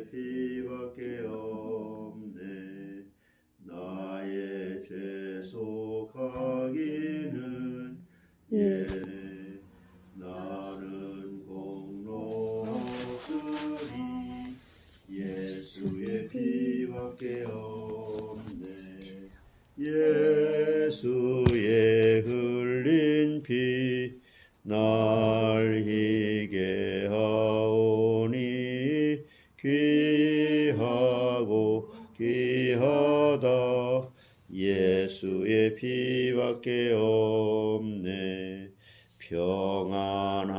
피밖에 없네. 나의 죄 속하기는 예네. 나는 공로 없으리. 예수의 피밖에 없네. 예수의 흘린 피 날 희게 하오니 귀하고 귀하다. 예수의 피밖에 없네. 평안함과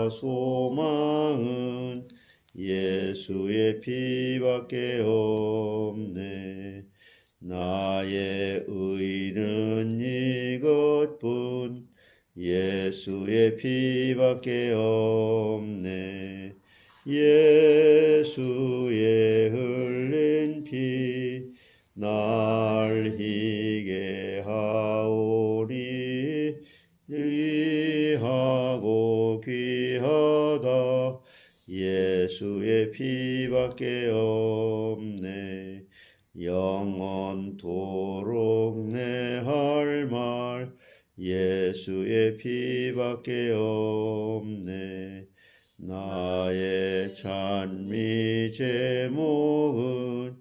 소망은 예수의 피밖에 없네. 나의 의는 이것뿐 예수의 피밖에 없네. 예수의 흘린 피 날 희게 하오니 귀하고 귀하다. 예수의 피밖에 없네. 영원토록 내 할 말 예수의 피밖에 없네. 나의 찬미 제목은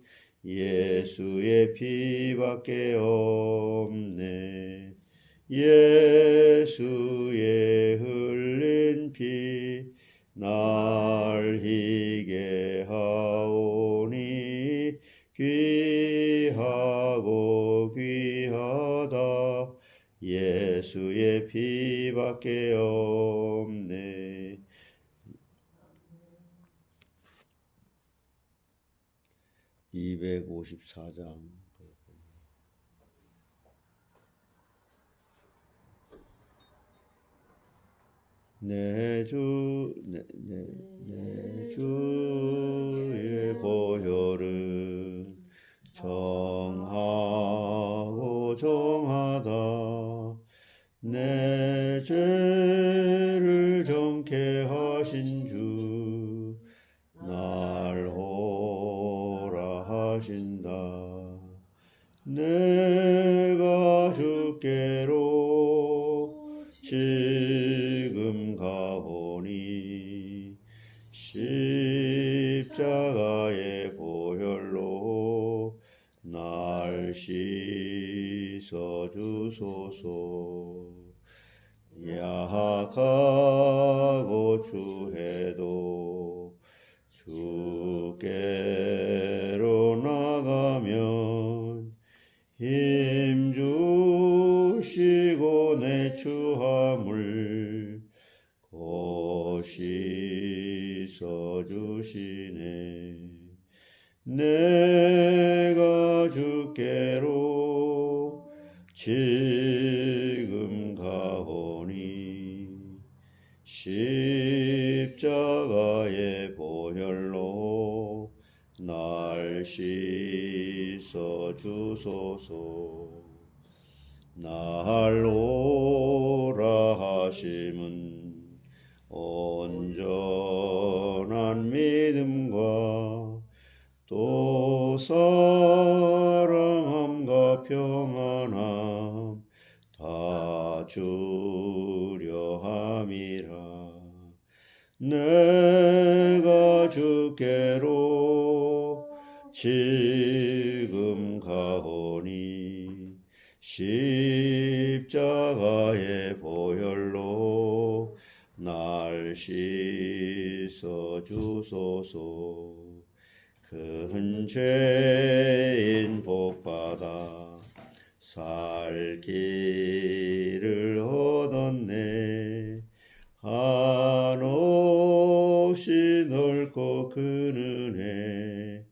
예수의 피밖에 없네. 예수의 흘린 피 날 희게 하오니 귀하고 귀하다. 예수의 피밖에 없네. (254장) 내 주의 보혈은 정하고 정하다. 내 죄를 정케 하신 주 날 호라 하신다. 내가 주께로 지금 가오니 십자가의 보혈로 날 씻어 주소서. 약하고 추해도 주께로 나가면 힘 주시고 내 추함을 곧 씻어 주시네. 내가 주께로 지금 가오니 십자가의 보혈로 날 씻어 주소서. 날 오라 하심은 온전한 믿음과 또 사랑함과 평안함 다 주려 함이라. 내가 주께로 지금 가오니 십자가의 보혈로 날 씻어 주소서. 큰 죄인 복받아 살 길을 얻었네. 한없이 넓고 큰 은혜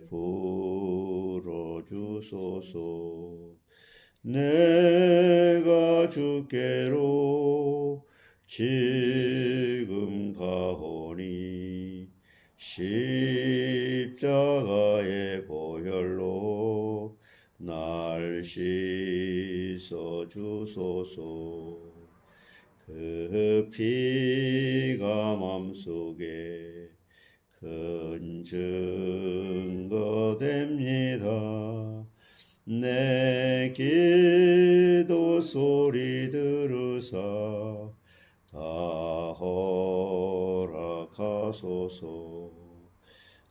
베풀어 주소서. 내가 주께로 지금 가오니 십자가의 보혈로 날 씻어 주소서. 그 피가 맘속에 큰 증거 됩니다. 내 기도 소리 들으사 다 허락하소서.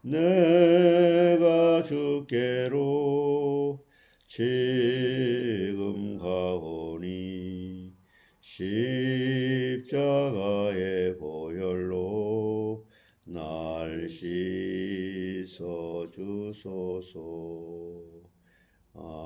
내가 주께로 지금 가오니 십자가의 보혈로 날 씻어 주소서. 아멘.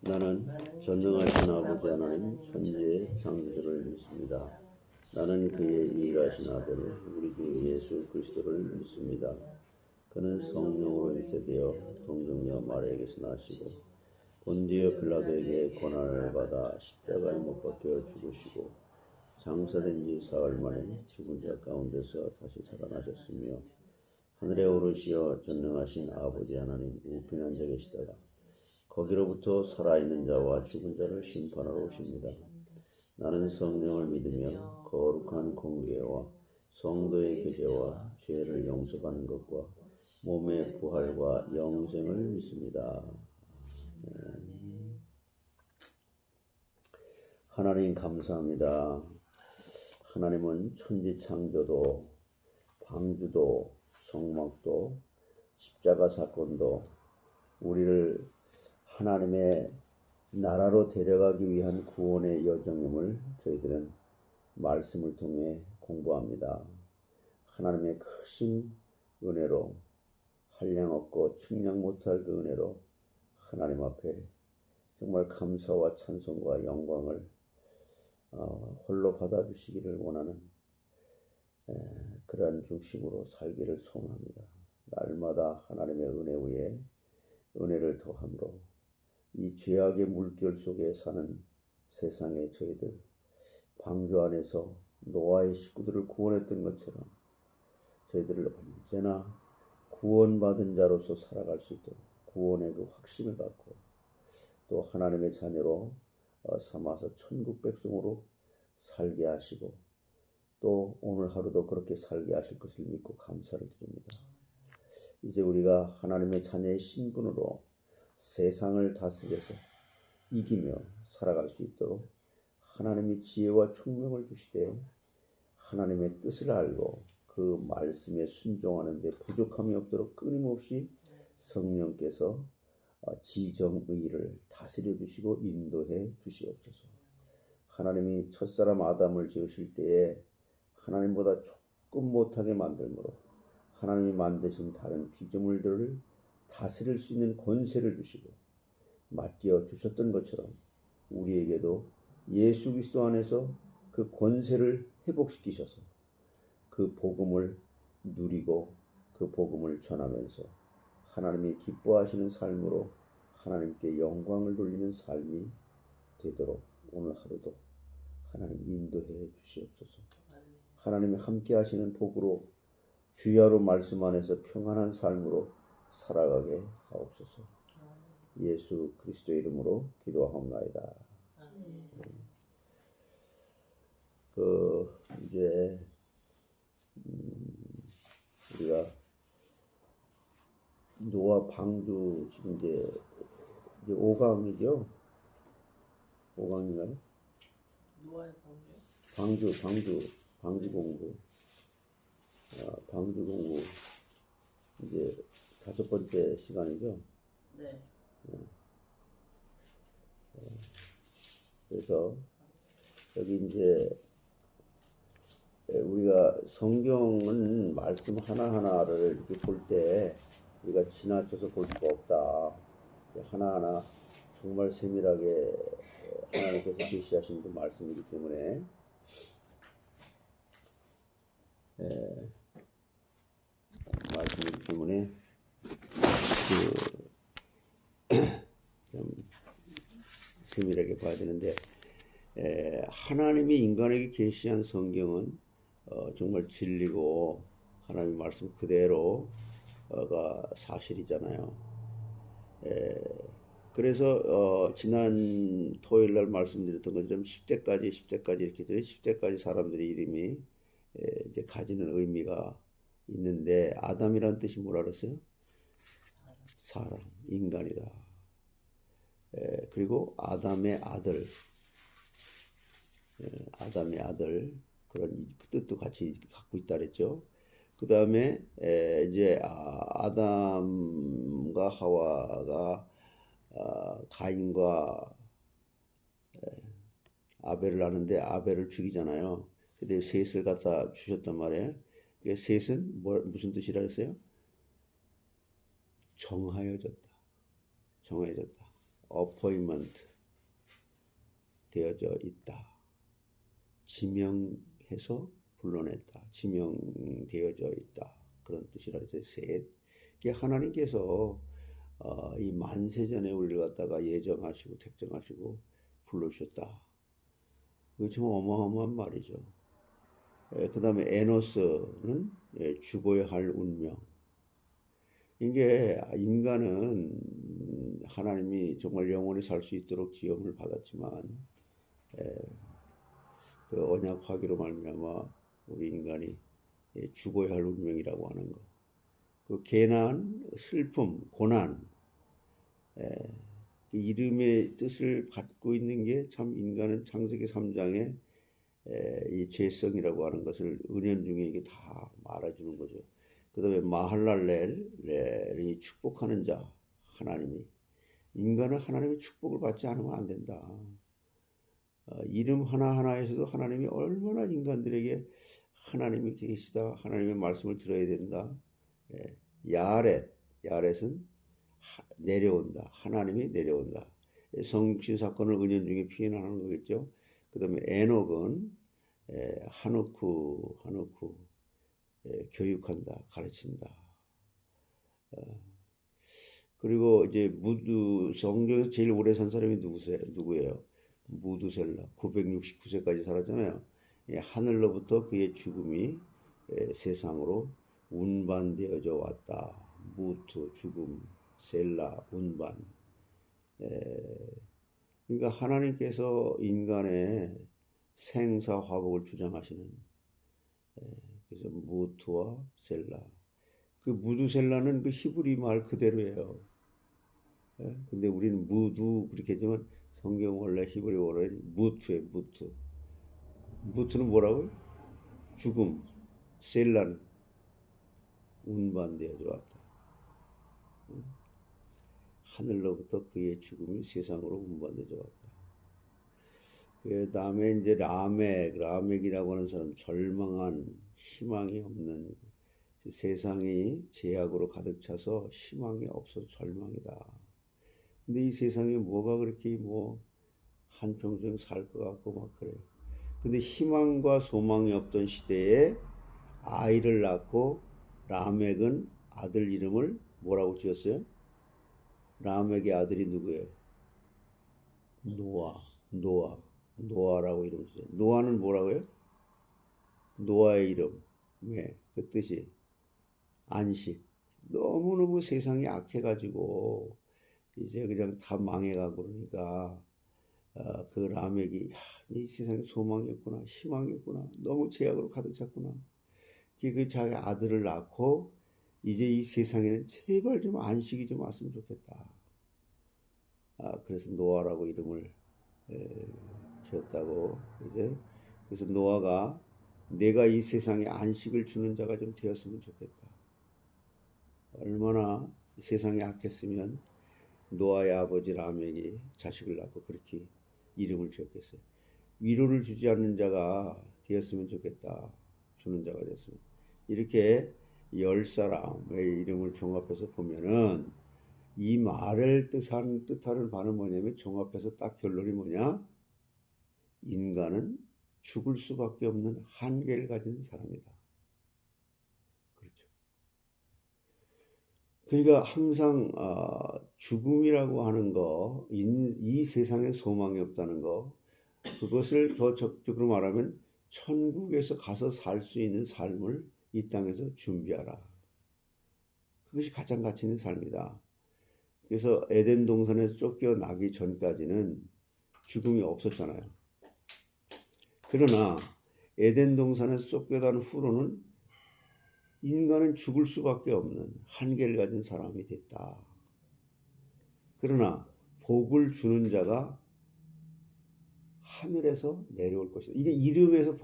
나는 전능하신 아버지 하나님 천지의 창조주를 믿습니다. 나는 그의 일하신 아들 우리 주 예수 그리스도를 믿습니다. 그는 성령으로 잉태되어 동정녀 마리아에게서 나시고 본디오 빌라도에게 고난을 받아 십자가에 못 박혀 죽으시고 장사된 지 사흘 만에 죽은 자 가운데서 다시 살아나셨으며 하늘에 오르시어 전능하신 아버지 하나님 우편에 앉아 계시다가 거기로부터 살아있는 자와 죽은 자를 심판하러 오십니다. 나는 성령을 믿으며 거룩한 공회와 성도의 교제와 죄를 용서받는 것과 몸의 부활과 영생을 믿습니다. 하나님 감사합니다. 하나님은 천지창조도 방주도 성막도 십자가 사건도 우리를 하나님의 나라로 데려가기 위한 구원의 여정임을 저희들은 말씀을 통해 공부합니다. 하나님의 크신 은혜로 한량없고 측량 못할 그 은혜로 하나님 앞에 정말 감사와 찬송과 영광을 홀로 받아주시기를 원하는 그러한 중심으로 살기를 소원합니다. 날마다 하나님의 은혜 위에 은혜를 더함으로 이 죄악의 물결 속에 사는 세상의 저희들 방주 안에서 노아의 식구들을 구원했던 것처럼 저희들을 언제나 구원받은 자로서 살아갈 수 있도록 구원의 그 확신을 갖고 또 하나님의 자녀로 삼아서 천국 백성으로 살게 하시고 또 오늘 하루도 그렇게 살게 하실 것을 믿고 감사를 드립니다. 이제 우리가 하나님의 자녀의 신분으로 세상을 다스려서 이기며 살아갈 수 있도록 하나님이 지혜와 총명을 주시되 하나님의 뜻을 알고 그 말씀에 순종하는 데 부족함이 없도록 끊임없이 성령께서 지정의를 다스려 주시고 인도해 주시옵소서. 하나님이 첫사람 아담을 지으실 때에 하나님보다 조금 못하게 만들므로 하나님이 만드신 다른 피조물들을 다스릴 수 있는 권세를 주시고 맡겨 주셨던 것처럼 우리에게도 예수 그리스도 안에서 그 권세를 회복시키셔서 그 복음을 누리고 그 복음을 전하면서 하나님이 기뻐하시는 삶으로 하나님께 영광을 돌리는 삶이 되도록 오늘 하루도 하나님 인도해 주시옵소서. 하나님이 함께 하시는 복으로 주야로 말씀 안에서 평안한 삶으로 살아가게 하옵소서. 예수 그리스도의 이름으로 기도하옵나이다. 이제 우리가 노아 방주 지금 이제 5강이죠? 5강인가요? 노아의 방주 공부. 방주 공부 이제 5번째 시간이죠? 네. 그래서 여기 이제 우리가 성경은 말씀 하나하나를 이렇게 볼 때 우리가 지나쳐서 볼 수가 없다. 하나하나 정말 세밀하게 하나님께서 계시하신 그 말씀이기 때문에 말씀이기 때문에 좀 세밀하게 봐야 되는데 하나님이 인간에게 계시한 성경은 정말 진리고 하나님의 말씀 그대로가 사실이잖아요. 그래서 지난 토요일 날 말씀드렸던 것처럼 10대까지 이렇게 돼요. 10대까지 사람들의 이름이 이제 가지는 의미가 있는데 아담이라는 뜻이 뭐라 그랬어요? 사람, 인간이다. 그리고 아담의 아들 그런 뜻도 같이 갖고 있다 그랬죠. 그 다음에 이제 아담과 하와가 가인과 아벨을 하는데 아벨을 죽이잖아요. 근데 셋을 갖다 주셨단 말이에요. 셋은 무슨 뜻이라 했어요? 정하여졌다. appointment 되어져 있다. 지명해서 불러냈다. 지명되어져 있다. 그런 뜻이라 했어요. 셋. 하나님께서 이 만세전에 우리를 갖다가 예정하시고 택정하시고 불러주셨다. 이거 참 어마어마한 말이죠. 그 다음에 에노스는 죽어야 할 운명. 이게 인간은 하나님이 정말 영원히 살 수 있도록 지음을 받았지만 그 언약 파기로 말미암아 우리 인간이 죽어야 할 운명이라고 하는 거. 그 계난, 슬픔, 고난, 이름의 뜻을 갖고 있는 게 참 인간은 창세기 3장에 이 죄성이라고 하는 것을 은연중에 이게 다 말해주는 거죠. 그 다음에 마할랄렐이 축복하는 자, 하나님이. 인간은 하나님의 축복을 받지 않으면 안 된다. 이름 하나하나에서도 하나님이 얼마나 인간들에게 하나님이 계시다, 하나님의 말씀을 들어야 된다. 야렛은 내려온다. 하나님이 내려온다. 성육신 사건을 은연중에 표현하는 거겠죠. 그 다음에 에녹은 하누쿠 교육한다, 가르친다. 그리고 이제 성경에서 제일 오래 산 사람이 누구예요? 무두셀라. 969세까지 살았잖아요. 하늘로부터 그의 죽음이 세상으로 운반되어져 왔다. 무투, 죽음, 셀라, 운반. 그러니까 하나님께서 인간의 생사화복을 주장하시는, 그래서 무투와 셀라. 그 무두셀라는 그 히브리 말 그대로예요. 근데 우리는 무두 그렇게 하지만 성경 원래 히브리 원어는 무투예요. 무투는 뭐라고요? 죽음. 셀라는 운반되어져 왔다. 하늘로부터 그의 죽음이 세상으로 운반되어져 왔다. 그 다음에 이제 라멕이라고 하는 사람, 절망한, 희망이 없는, 세상이 죄악으로 가득 차서 희망이 없어서 절망이다. 근데 이 세상에 뭐가 그렇게 한평생 살 것 같고 막 그래요. 근데 희망과 소망이 없던 시대에 아이를 낳고 라멕은 아들 이름을 뭐라고 지었어요? 라멕의 아들이 누구예요? 노아라고 이름 지었어요. 노아는 뭐라고요? 노아의 이름. 그 뜻이 안식. 너무너무 세상이 악해가지고 이제 그냥 다 망해가고 그러니까 그 라멕이 이 세상에 소망이 없구나, 희망이 없구나, 너무 죄악으로 가득 찼구나. 그 자기 아들을 낳고 이제 이 세상에는 제발 좀 안식이 좀 왔으면 좋겠다. 그래서 노아라고 이름을 지었다고. 그래서 노아가 내가 이 세상에 안식을 주는 자가 좀 되었으면 좋겠다. 얼마나 세상에 악했으면 노아의 아버지 라멕이 자식을 낳고 그렇게 이름을 지었겠어요. 위로를 주지 않는 자가 되었으면 좋겠다. 주는 자가 됐습니다. 이렇게 10사람의 이름을 종합해서 보면은 이 말을 뜻하는 바는 뭐냐면 종합해서 딱 결론이 뭐냐? 인간은 죽을 수밖에 없는 한계를 가진 사람이다. 그렇죠. 그러니까 항상 죽음이라고 하는 거, 이 세상에 소망이 없다는 거, 그것을 더 적극적으로 말하면 천국에서 가서 살 수 있는 삶을 이 땅에서 준비하라. 그것이 가장 가치 있는 삶이다. 그래서 에덴 동산에서 쫓겨나기 전까지는 죽음이 없었잖아요. 그러나 에덴 동산에서 쫓겨난 후로는 인간은 죽을 수밖에 없는 한계를 가진 사람이 됐다. 그러나 복을 주는 자가 하늘에서 내려올 것이다. 이게 이름에서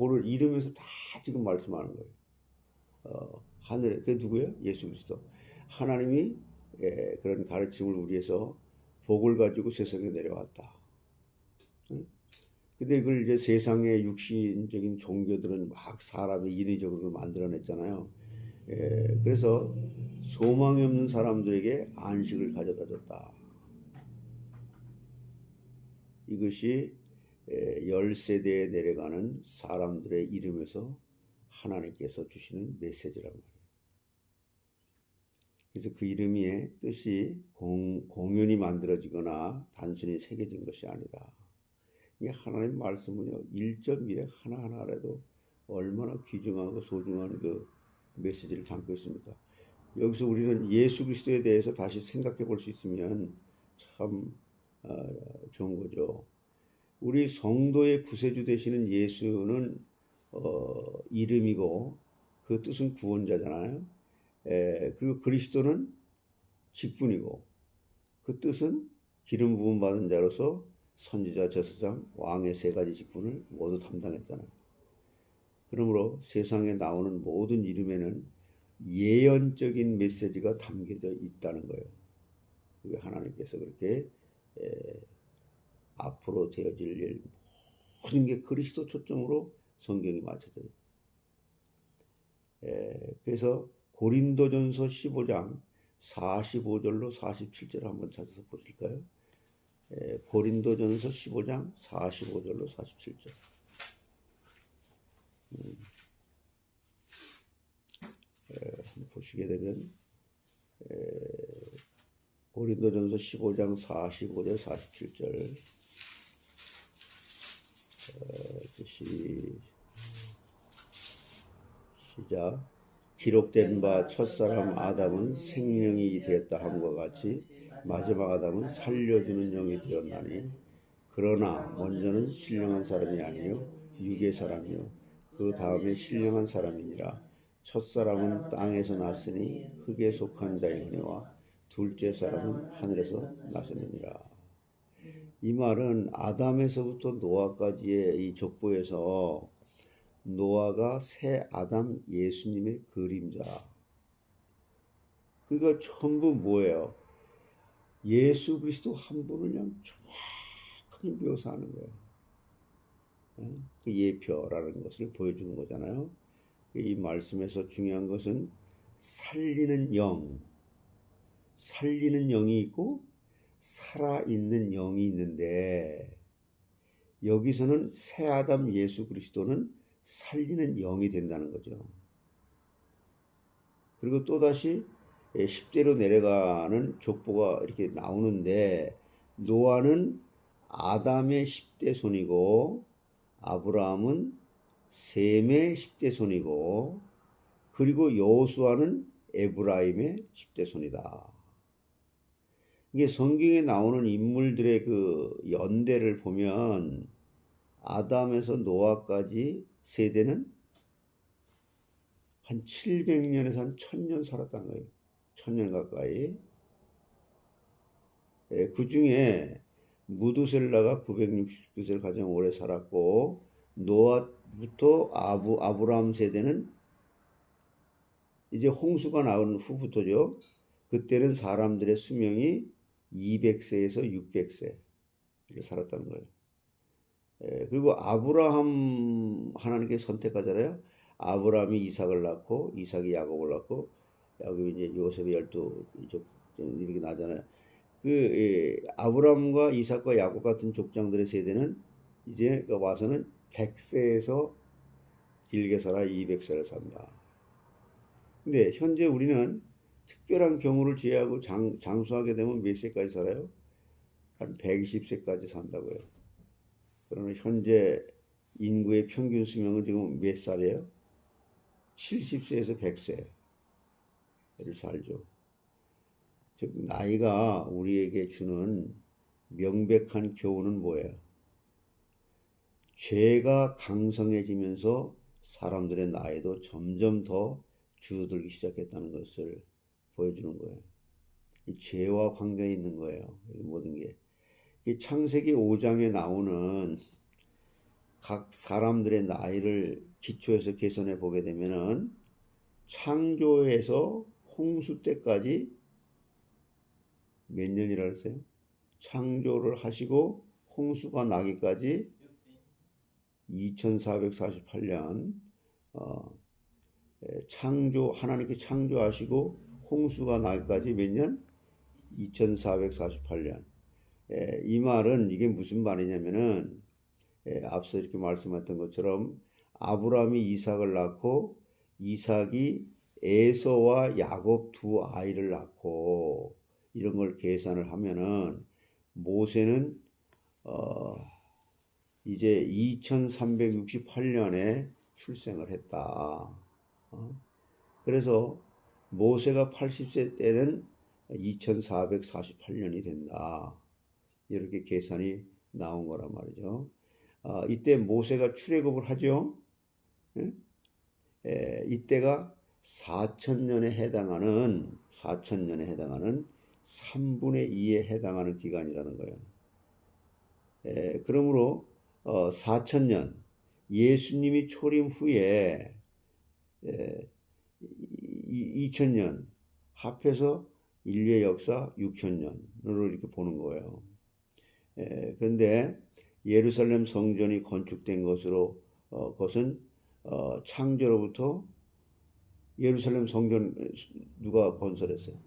다 지금 말씀하는 거예요. 하늘에, 그게 누구예요? 예수 그리스도. 하나님이 그런 가르침을 우리에서 복을 가지고 세상에 내려왔다. 근데 그걸 이제 세상의 육신적인 종교들은 막 사람의 인위적으로 만들어냈잖아요. 그래서 소망이 없는 사람들에게 안식을 가져다 줬다. 이것이 10세대에 내려가는 사람들의 이름에서 하나님께서 주시는 메시지란 말이에요. 그래서 그 이름의 뜻이 공연히 만들어지거나 단순히 새겨진 것이 아니다. 이 하나님 말씀은요, 1.1에 하나하나라도 얼마나 귀중하고 소중한 그 메시지를 담고 있습니까? 여기서 우리는 예수 그리스도에 대해서 다시 생각해 볼 수 있으면 참 좋은 거죠. 우리 성도의 구세주 되시는 예수는 이름이고 그 뜻은 구원자잖아요. 그리고 그리스도는 직분이고 그 뜻은 기름 부음 받은 자로서 선지자, 제사장, 왕의 세 가지 직분을 모두 담당했잖아요. 그러므로 세상에 나오는 모든 이름에는 예언적인 메시지가 담겨져 있다는 거예요. 그게 하나님께서 그렇게 앞으로 되어질 일 모든 게 그리스도 초점으로 성경이 맞춰져요. 그래서 고린도전서 15장 45절로 47절 한번 찾아서 보실까요? 고린도전서 15장 45절로 47절. 보시게 되면 고린도전서 15장 45절 47절 시작. 기록된 바 첫사람 아담은 생명이 되었다 함과 같이 마지막 아담은 살려주는 영이 되었나니 그러나 먼저는 신령한 사람이 아니요 육의 사람이요 그 다음에 신령한 사람이니라. 첫사람은 땅에서 났으니 흙에 속한 자이니와 둘째 사람은 하늘에서 나셨느니라. 이 말은 아담에서부터 노아까지의 이 족보에서 노아가 새 아담 예수님의 그림자. 그러니까 전부 뭐예요? 예수 그리스도 한 분을 그냥 정확하게 묘사하는 거예요. 그 예표라는 것을 보여주는 거잖아요. 이 말씀에서 중요한 것은 살리는 영, 살리는 영이 있고 살아있는 영이 있는데 여기서는 새 아담 예수 그리스도는 살리는 영이 된다는 거죠. 그리고 또다시 10대로 내려가는 족보가 이렇게 나오는데 노아는 아담의 10대 손이고 아브라함은 셈의 10대 손이고 그리고 여호수아는 에브라임의 10대 손이다. 이게 성경에 나오는 인물들의 그 연대를 보면 아담에서 노아까지 세대는 한 700년에서 한 1000년 살았다는 거예요. 1000년 가까이. 그 중에 무두셀라가 969세를 가장 오래 살았고 노아부터 아브라함 세대는 이제 홍수가 나온 후부터죠. 그때는 사람들의 수명이 200세에서 600세 살았다는 거예요. 그리고 아브라함 하나님께 선택하잖아요. 아브라함이 이삭을 낳고 이삭이 야곱을 낳고 야곱이 이제 요셉의 12족 이렇게 나잖아요. 아브라함과 이삭과 야곱 같은 족장들의 세대는 이제 와서는 100세에서 길게 살아 200세를 산다. 근데 현재 우리는 특별한 경우를 제외하고 장수하게 되면 몇 세까지 살아요? 한 120세까지 산다고요. 그러면 현재 인구의 평균 수명은 지금 몇 살이에요? 70세에서 100세를 살죠. 즉 나이가 우리에게 주는 명백한 교훈은 뭐예요? 죄가 강성해지면서 사람들의 나이도 점점 더 줄어들기 시작했다는 것을 보여주는 거예요. 이 죄와 관계에 있는 거예요. 이 모든 게. 이 창세기 5장에 나오는 각 사람들의 나이를 기초해서 계산해 보게 되면은 창조에서 홍수 때까지 몇 년이라 그랬어요? 창조를 하시고 홍수가 나기까지 2448년 하나님께 창조하시고 홍수가 나기까지 몇 년? 2448년. 이 말은 이게 무슨 말이냐면은 앞서 이렇게 말씀했던 것처럼 아브라함이 이삭을 낳고 이삭이 에서와 야곱 두 아이를 낳고 이런 걸 계산을 하면은 모세는 이제 2368년에 출생을 했다. 그래서 모세가 80세 때는 2448년이 된다. 이렇게 계산이 나온 거란 말이죠. 이때 모세가 출애굽을 하죠. 이때가 4천년에 해당하는 3분의 2에 해당하는 기간이라는 거예요. 그러므로 4천년 예수님이 초림 후에 2000년 합해서 인류의 역사 6000년으로 이렇게 보는 거예요. 그런데 예루살렘 성전이 건축된 것은 창조로부터 예루살렘 성전 누가 건설했어요?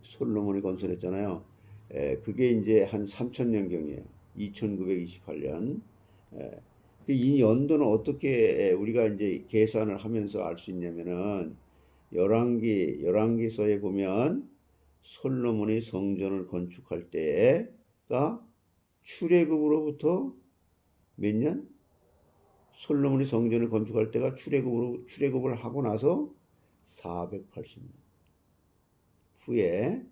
솔로몬이 건설했잖아요. 그게 이제 한 3000년경이에요. 2928년. 이 연도는 어떻게 우리가 이제 계산을 하면서 알 수 있냐면은 열왕기서에 보면 솔로몬이 성전을 건축할 때가 출애굽으로부터 몇 년? 솔로몬이 성전을 건축할 때가 출애굽을 하고 나서 480년 후에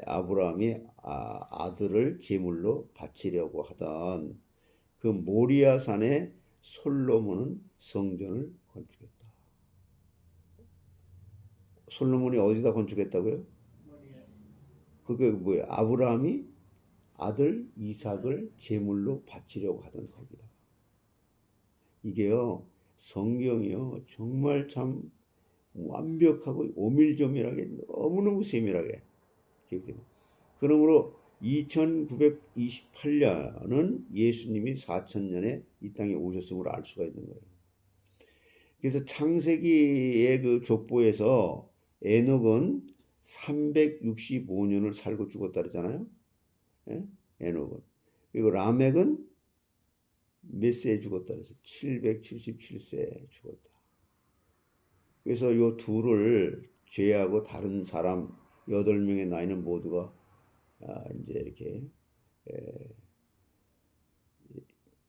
아브라함이 아들을 제물로 바치려고 하던 그 모리아산에 솔로몬은 성전을 건축했다. 솔로몬이 어디다 건축했다고요? 그게 뭐예요? 아브라함이 아들 이삭을 제물로 바치려고 하던 거기다. 이게요, 성경이요, 정말 참 완벽하고 오밀조밀하게 너무너무 세밀하게 기록됩니다. 그러므로 2928년은 예수님이 4000년에 이 땅에 오셨음을 알 수가 있는 거예요. 그래서 창세기의 그 족보에서 에녹은 365년을 살고 죽었다 그러잖아요. 에녹은. 그리고 라멕은 몇 세에 죽었다 그래서 777세에 죽었다. 그래서 이 둘을 제외하고 다른 사람 8명의 나이는 모두가 이제 이렇게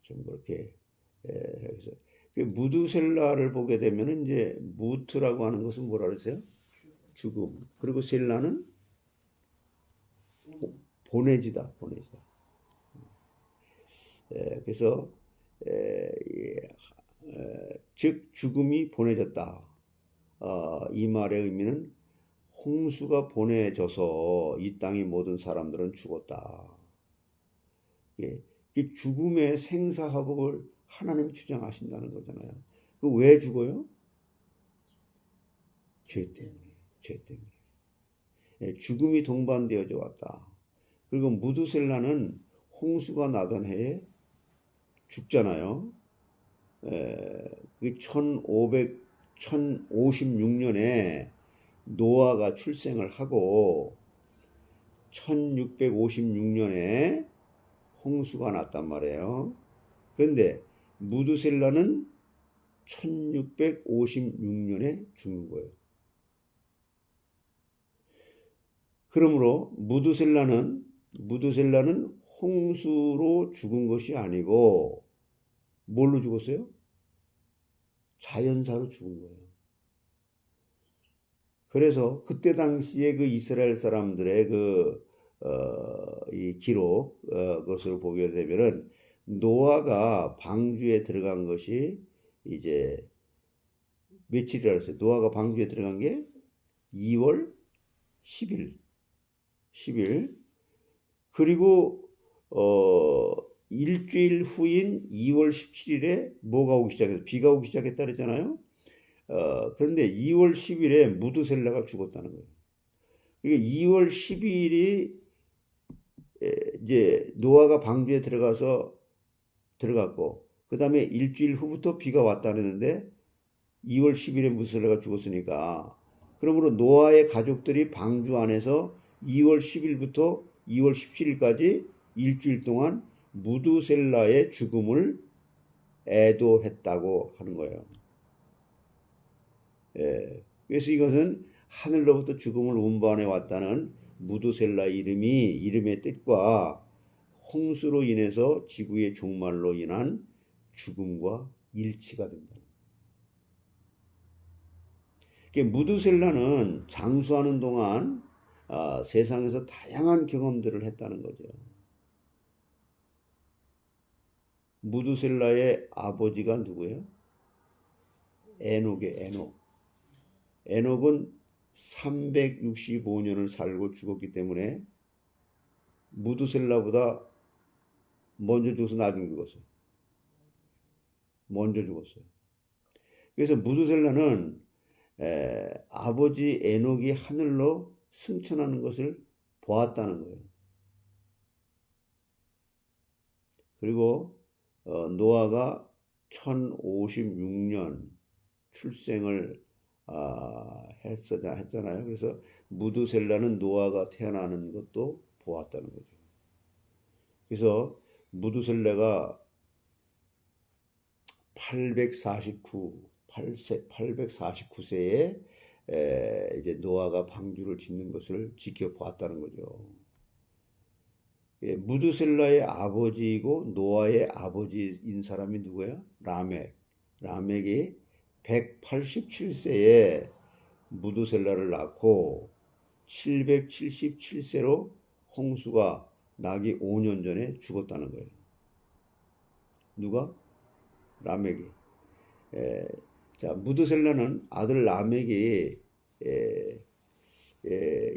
좀 그렇게 해서 무드셀라를 보게 되면은 이제 무트라고 하는 것은 뭐라 그랬어요? 죽음. 그리고 셀라는 보내지다. 그래서 즉 죽음이 보내졌다. 이 말의 의미는 홍수가 보내져서 이 땅의 모든 사람들은 죽었다. 이 죽음의 생사화복을 하나님 주장하신다는 거잖아요. 그 왜 죽어요? 죄 때문에. 죽음이 동반되어져 왔다. 그리고 무드셀라는 홍수가 나던 해에 죽잖아요. 그 1056년에 노아가 출생을 하고 1656년에 홍수가 났단 말이에요. 그런데 무두셀라는 1656년에 죽는 거예요. 그러므로 무두셀라는 홍수로 죽은 것이 아니고 뭘로 죽었어요? 자연사로 죽은 거예요. 그래서 그때 당시에 그 이스라엘 사람들의 이 기록, 것을 보게 되면은 노아가 방주에 들어간 것이 이제 며칠이라 그랬어요? 노아가 방주에 들어간 게 2월 10일. 그리고 일주일 후인 2월 17일에 뭐가 오기 시작했어요? 비가 오기 시작했다 그랬잖아요. 그런데 2월 10일에 무두셀라가 죽었다는 거예요. 그러니까 2월 12일이 이제 노아가 방주에 들어갔고 그 다음에 일주일 후부터 비가 왔다 그랬는데 2월 10일에 무두셀라가 죽었으니까 그러므로 노아의 가족들이 방주 안에서 2월 10일부터 2월 17일까지 일주일 동안 무두셀라의 죽음을 애도했다고 하는 거예요. 그래서 이것은 하늘로부터 죽음을 운반해 왔다는 무두셀라 이름의 뜻과 홍수로 인해서 지구의 종말로 인한 죽음과 일치가 된다. 무두셀라는 장수하는 동안 세상에서 다양한 경험들을 했다는 거죠. 무두셀라의 아버지가 누구예요? 에녹이에요. 에녹. 에녹은 365년을 살고 죽었기 때문에 무두셀라보다 먼저 죽어서 나중에 죽었어요. 먼저 죽었어요. 그래서 무두셀라는 아버지 에녹이 하늘로 승천하는 것을 보았다는 거예요. 그리고 노아가 1056년 출생을 했잖아요. 그래서 무두셀라는 노아가 태어나는 것도 보았다는 거죠. 그래서 무두셀라가 849세에 이제 노아가 방주를 짓는 것을 지켜보았다는 거죠. 무두셀라의 아버지이고 노아의 아버지인 사람이 누구예요? 라멕. 라멕이 187세에 무두셀라를 낳고 777세로 홍수가 나기 5년 전에 죽었다는 거예요. 누가? 라멕이. 자, 무두셀라는 아들 라멕이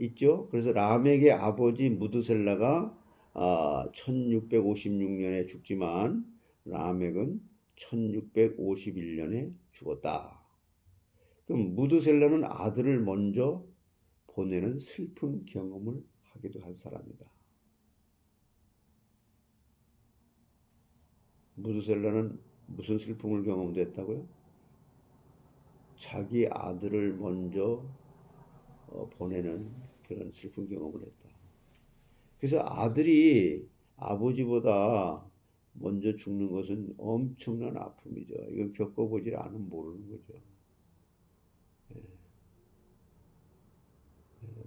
있죠. 그래서 라멕의 아버지 무두셀라가 1656년에 죽지만 라멕은 1651년에 죽었다. 그럼 무두셀라는 아들을 먼저 보내는 슬픈 경험을 하기도 한 사람이다. 무두셀라는 무슨 슬픔을 경험했다고요? 자기 아들을 먼저 보내는 그런 슬픈 경험을 했다. 그래서 아들이 아버지보다 먼저 죽는 것은 엄청난 아픔이죠. 이건 겪어보지 않으면 모르는 거죠.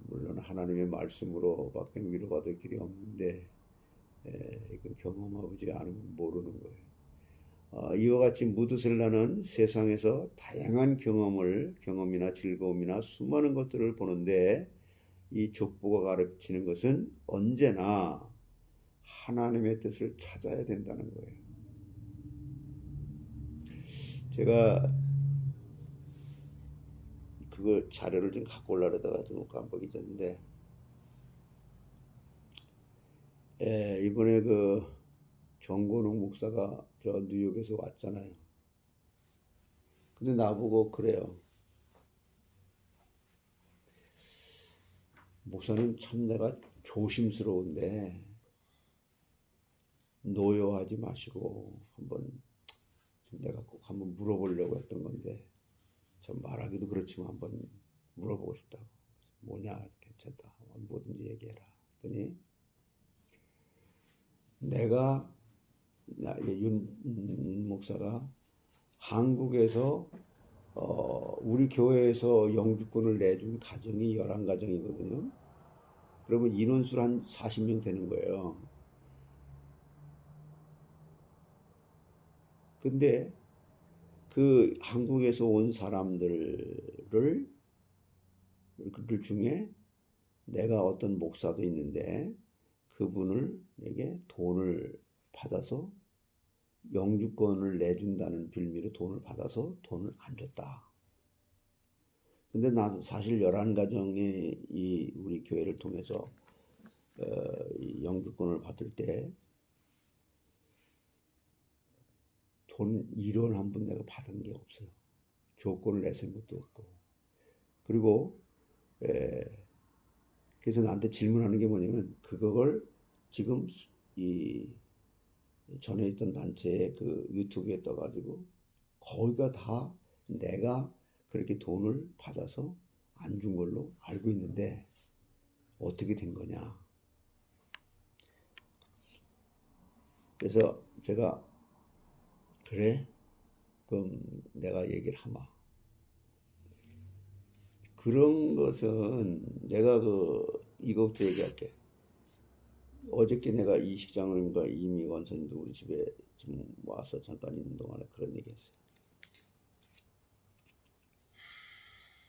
물론 하나님의 말씀으로 밖에 위로받을 길이 없는데 이건 경험하지 않으면 모르는 거예요. 이와 같이 무두셀라는 세상에서 다양한 경험이나 즐거움이나 수많은 것들을 보는데 이 족보가 가르치는 것은 언제나 하나님의 뜻을 찾아야 된다는 거예요. 제가 그거 자료를 좀 갖고 올라다가 좀 깜빡 잊었는데 이번에 그 정건웅 목사가 저 뉴욕에서 왔잖아요. 근데 나보고 그래요. 목사님 참 내가 조심스러운데 노여하지 마시고 한번 내가 꼭 한번 물어보려고 했던 건데 좀 말하기도 그렇지만 한번 물어보고 싶다고. 뭐냐, 괜찮다, 뭐든지 얘기해라 했더니 내가 윤 목사가 한국에서 우리 교회에서 영주권을 내준 가정이 11가정이거든요. 그러면 인원수로 한 40명 되는 거예요. 근데 그 한국에서 온 사람들 중에 내가 어떤 목사도 있는데 그분을 내게 돈을 받아서 영주권을 내준다는 빌미로 돈을 받아서 돈을 안 줬다. 근데 나도 사실 11가정이 이 우리 교회를 통해서 이 영주권을 받을 때 돈 1원 한 번 내가 받은 게 없어요. 조건을 내세운 것도 없고. 그리고 그래서 나한테 질문하는 게 뭐냐면 그걸 지금 이 전에 있던 단체의 그 유튜브에 떠가지고 거기가 다 내가 그렇게 돈을 받아서 안 준 걸로 알고 있는데 어떻게 된 거냐. 그래서 제가 그래? 그럼 내가 얘기를 하마. 그런 것은 내가 이것부터 얘기할게. 어저께 내가 이식장로님과 이미원 선생님도 우리 집에 좀 와서 잠깐 있는 동안에 그런 얘기 했어요.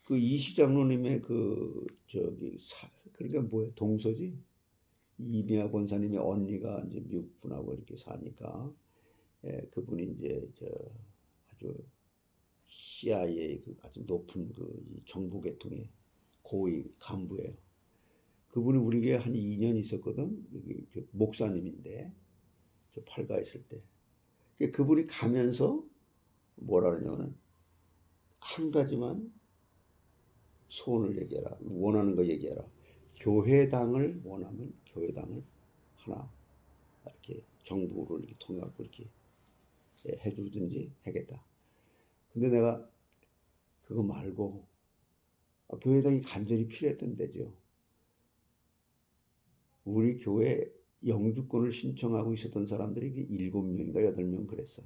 그 이식장로님의 그러니까 뭐야, 동서지? 이미아 권사님의 언니가 이제 미국 분하고 이렇게 사니까, 그분이 이제 아주 CIA 아주 높은 정부 계통의 고위 간부예요. 그분이 우리 교회에 한 2년 있었거든. 목사님인데 저 팔가 있을 때. 그분이 가면서 뭐라 그러냐면 한 가지만 소원을 얘기해라. 원하는 거 얘기해라. 교회당을 원하면 교회당을 하나 이렇게 정부를 이렇게 통해갖고 이렇게 해주든지 하겠다. 근데 내가 그거 말고 교회당이 간절히 필요했던 데죠. 우리 교회 영주권을 신청하고 있었던 사람들이 7명인가 8명 그랬어.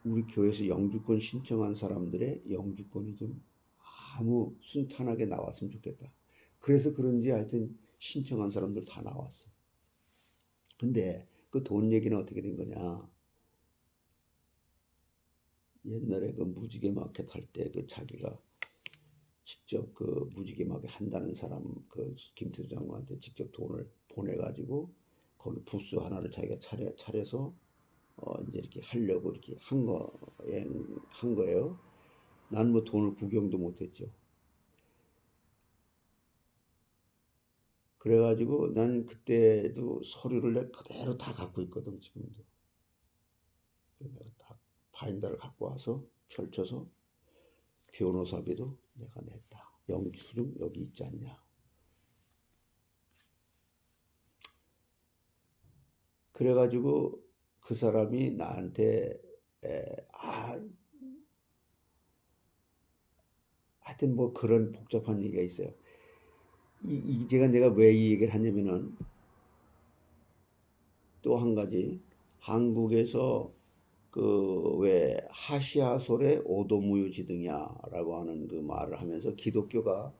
우리 교회에서 영주권 신청한 사람들의 영주권이 좀 아무 순탄하게 나왔으면 좋겠다. 그래서 그런지 하여튼 신청한 사람들 다 나왔어. 근데 그 돈 얘기는 어떻게 된 거냐. 옛날에 그 무지개 마켓 할 때 그 자기가 직접 그 무지개 마켓 한다는 사람 그 김태수 장관한테 직접 돈을 보내가지고 거기 부스 하나를 자기가 차려서 이제 이렇게 하려고 이렇게 한 거예요. 난 뭐 돈을 구경도 못했죠. 그래가지고 난 그때도 서류를 내가 그대로 다 갖고 있거든. 지금도 내가 다 바인더를 갖고 와서 펼쳐서 변호사비도 내가 냈다. 영수증 여기 있지 않냐. 그래가지고 그 사람이 나한테 하여튼 뭐 그런 복잡한 얘기가 있어요. 내가 왜 이 얘기를 하냐면은 또 한 가지 한국에서 그 왜 하시아솔의 오도무유지등야라고 하는 그 말을 하면서 기독교가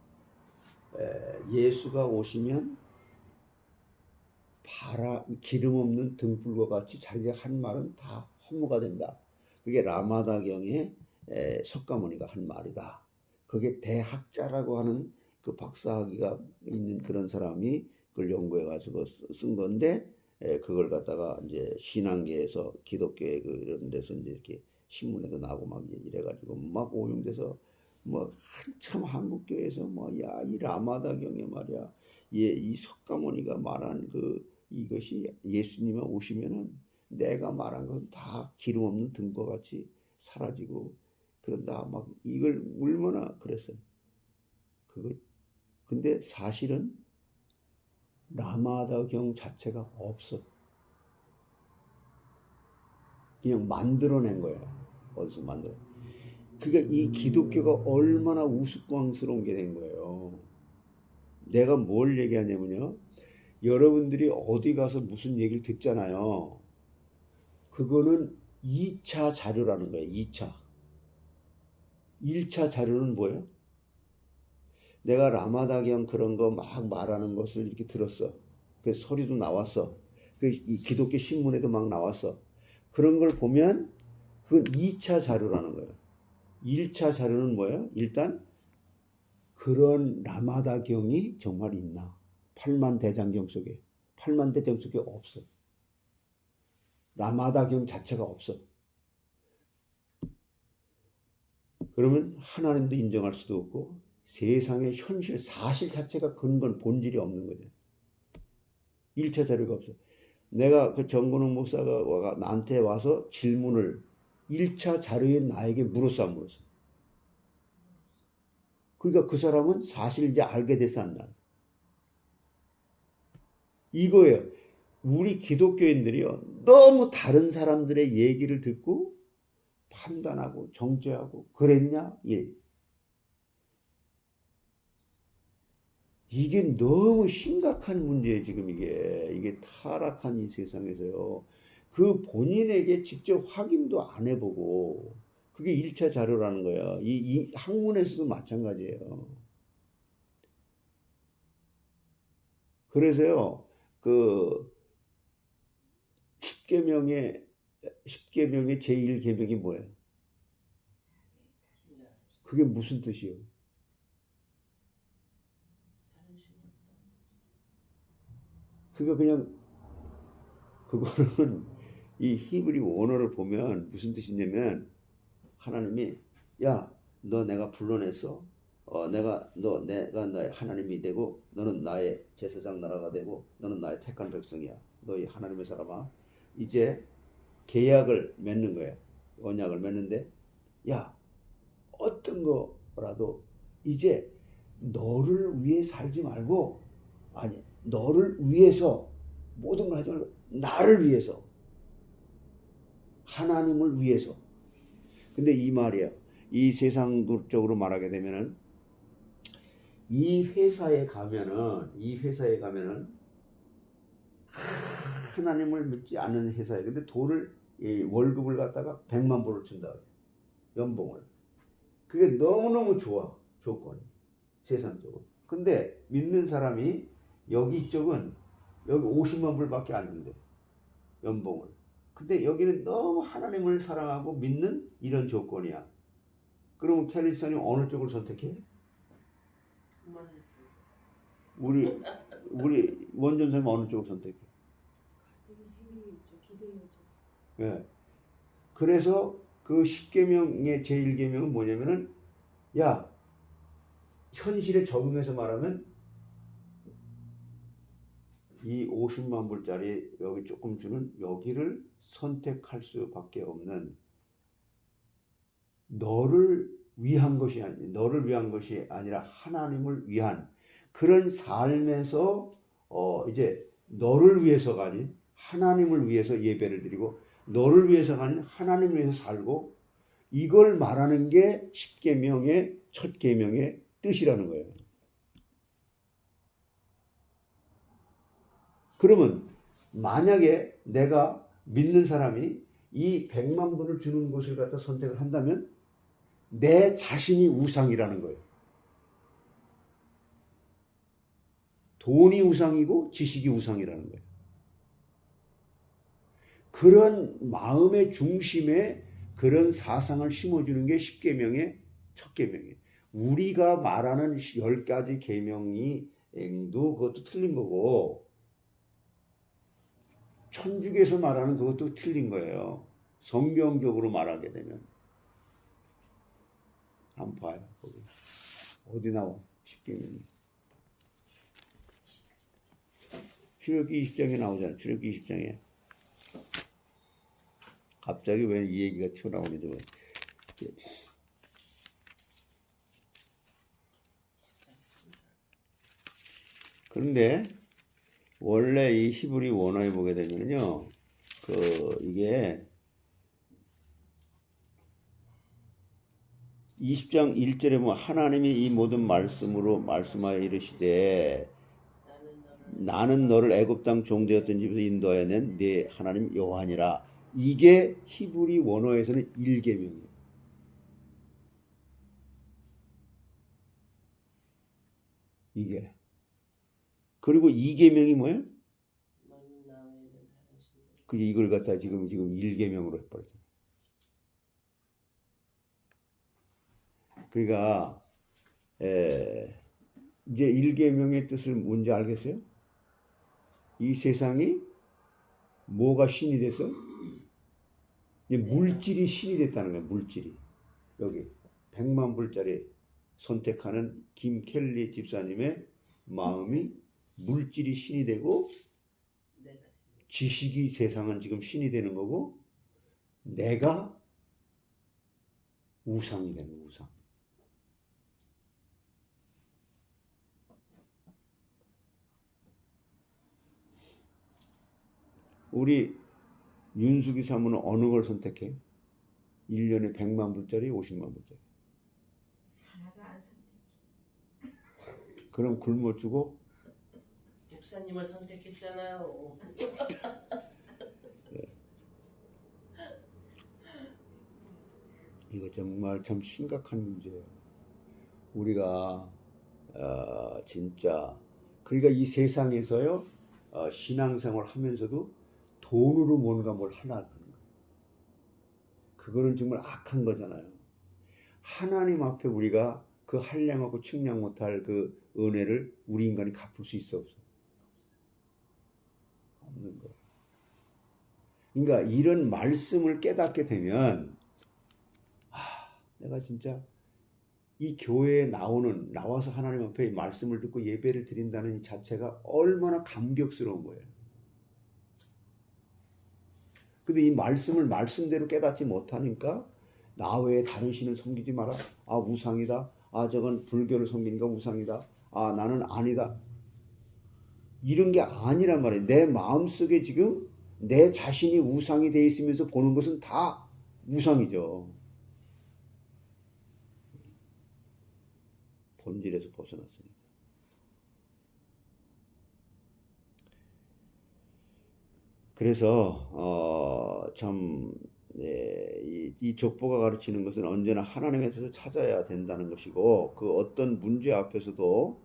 예수가 오시면 기름 없는 등불과 같이 자기가 한 말은 다 허무가 된다. 그게 라마다경의 석가모니가 한 말이다. 그게 대학자라고 하는 그 박사학위가 있는 그런 사람이 그걸 연구해 가지고 쓴 건데, 그걸 갖다가 이제 신앙계에서 기독교에 이런 데서 이제 이렇게 신문에도 나오고 막 이래가지고 막 오용돼서 뭐 한참 한국교회에서 이 라마다경에 말이야, 이 석가모니가 말한 이것이 예수님이 오시면은 내가 말한 건 다 기름 없는 등과 같이 사라지고 그런다. 막 이걸 얼마나 그랬어요. 근데 사실은 라마다경 자체가 없어. 그냥 만들어낸 거예요. 어디서 만들어? 그러니까 이 기독교가 얼마나 우스꽝스러운 게 된 거예요. 내가 뭘 얘기하냐면요. 여러분들이 어디 가서 무슨 얘기를 듣잖아요. 그거는 2차 자료라는 거예요. 2차. 1차 자료는 뭐예요? 내가 라마다경 그런 거 막 말하는 것을 이렇게 들었어. 그 소리도 나왔어. 그 기독교 신문에도 막 나왔어. 그런 걸 보면 그건 2차 자료라는 거예요. 1차 자료는 뭐예요? 일단 그런 라마다경이 정말 있나? 8만 대장경 속에. 8만 대장경 속에 없어. 라마다경 자체가 없어. 그러면 하나님도 인정할 수도 없고 세상의 현실, 사실 자체가 근본, 본질이 없는 거죠. 1차 자료가 없어. 내가 그 정근웅 목사가 나한테 와서 질문을 1차 자료에 나에게 물었어, 안 물었어? 그러니까 그 사람은 사실 이제 알게 됐어, 안 나? 이거예요. 우리 기독교인들이요. 너무 다른 사람들의 얘기를 듣고 판단하고 정죄하고 그랬냐? 예. 이게 너무 심각한 문제예요, 지금 이게 타락한 이 세상에서요. 그 본인에게 직접 확인도 안 해보고, 그게 1차 자료라는 거야. 이 학문에서도 마찬가지예요. 그래서요, 그, 10계명의 제1계명이 뭐예요? 그게 무슨 뜻이에요? 그냥 그거는 이 히브리 원어를 보면 무슨 뜻이냐면 하나님이 야, 너 내가 불러냈어. 내가 너의 하나님이 되고 너는 나의 제사장 나라가 되고 너는 나의 택한 백성이야. 너희 하나님의 사람아. 이제 계약을 맺는 거예요. 언약을 맺는데 야, 어떤 거라도 이제 너를 위해 살지 말고 아니 너를 위해서 모든 걸 하지 말고 나를 위해서 하나님을 위해서. 근데 이 말이야. 이 세상적으로 말하게 되면은 이 회사에 가면은 하나님을 믿지 않는 회사에 근데 월급을 갖다가 100만 불을 준다. 연봉을. 그게 너무너무 좋아. 조건이. 세상적으로. 근데 믿는 사람이 여기 50만 불밖에 안 준대. 연봉을. 근데 여기는 너무 하나님을 사랑하고 믿는 이런 조건이야. 그러면 캐리스타님 어느 쪽을 선택해? 우리 원전사님 어느 쪽을 선택해? 갑자기 생기겠죠. 기도해야죠. 예. 그래서 그 10계명의 제1계명은 뭐냐면은 야, 현실에 적용해서 말하면 이 50만 불짜리 여기 조금 주는 여기를 선택할 수밖에 없는 너를 위한 것이 아니라 하나님을 위한 그런 삶에서 이제 너를 위해서가 아닌 하나님을 위해서 예배를 드리고 너를 위해서가 아닌 하나님을 위해서 살고 이걸 말하는 게 10계명의 첫 계명의 뜻이라는 거예요. 그러면 만약에 내가 믿는 사람이 이 100만 불을 주는 것을 갖다 선택을 한다면 내 자신이 우상이라는 거예요. 돈이 우상이고 지식이 우상이라는 거예요. 그런 마음의 중심에 그런 사상을 심어주는 게 10계명의 첫 계명이에요. 우리가 말하는 10가지 계명도 그것도 틀린 거고 천주교에서 말하는 그것도 틀린 거예요. 성경적으로 말하게 되면. 한번 봐요. 거기. 어디 나와? 10계명이. 출애굽기 20장에 나오잖아. 출애굽기 20장에. 갑자기 왜 이 얘기가 튀어나오는지 모르겠어요. 그런데 원래 이 히브리 원어에 보게 되면요, 이게 20장 1절에 보면 하나님이 이 모든 말씀으로 말씀하여 이르시되 나는 너를 애굽 땅 종되었던 집에서 인도하여 낸 네 하나님 여호와니라. 이게 히브리 원어에서는 1계명이에요. 이게. 그리고 2계명이 뭐예요? 그게 이걸 갖다 지금 1계명으로 해버렸잖아요. 그러니까 이제 1계명의 뜻을 뭔지 알겠어요? 이 세상이 뭐가 신이 됐어? 물질이 신이 됐다는 거예요. 물질이. 여기 100만 불짜리 선택하는 김켈리 집사님의 마음이 물질이 신이 되고 지식이 세상은 지금 신이 되는 거고 내가 우상이 되는 거예요. 우상. 우리 윤숙이 사모는 어느 걸 선택해? 1년에 100만 불짜리, 50만 불짜리. 하나도 안 선택해. 그럼 굶어 죽어? 목사님을 선택했잖아요. 네. 이거 정말 참 심각한 문제예요. 우리가 진짜 그러니까 이 세상에서요 신앙생활 하면서도 돈으로 뭔가 뭘 하려는 거예요. 그거는 정말 악한 거잖아요. 하나님 앞에 우리가 그 한량하고 측량 못할 그 은혜를 우리 인간이 갚을 수 있어 없어? 없는 거예요. 그러니까 이런 말씀을 깨닫게 되면 내가 진짜 이 교회에 나와서 하나님 앞에 말씀을 듣고 예배를 드린다는 이 자체가 얼마나 감격스러운 거예요. 근데 이 말씀을 말씀대로 깨닫지 못하니까 나 외에 다른 신을 섬기지 마라. 아 우상이다. 아 저건 불교를 섬기니까 우상이다. 아 나는 아니다. 이런 게 아니란 말이에요. 내 마음속에 지금 내 자신이 우상이 돼 있으면서 보는 것은 다 우상이죠. 본질에서 벗어났으니까. 그래서 참 이 족보가 가르치는 것은 언제나 하나님의 뜻을 찾아야 된다는 것이고 그 어떤 문제 앞에서도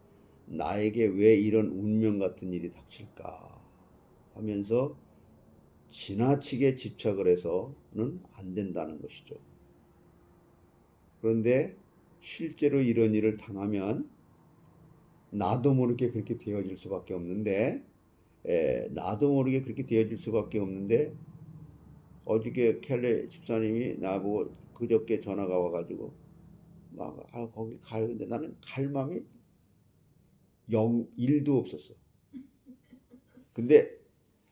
나에게 왜 이런 운명 같은 일이 닥칠까 하면서 지나치게 집착을 해서는 안 된다는 것이죠. 그런데 실제로 이런 일을 당하면 나도 모르게 그렇게 되어질 수밖에 없는데 나도 모르게 그렇게 되어질 수밖에 없는데 어저께 켈레 집사님이 나보고 그저께 전화가 와가지고 막 거기 가요. 근데 나는 갈 마음이 1도 없었어. 근데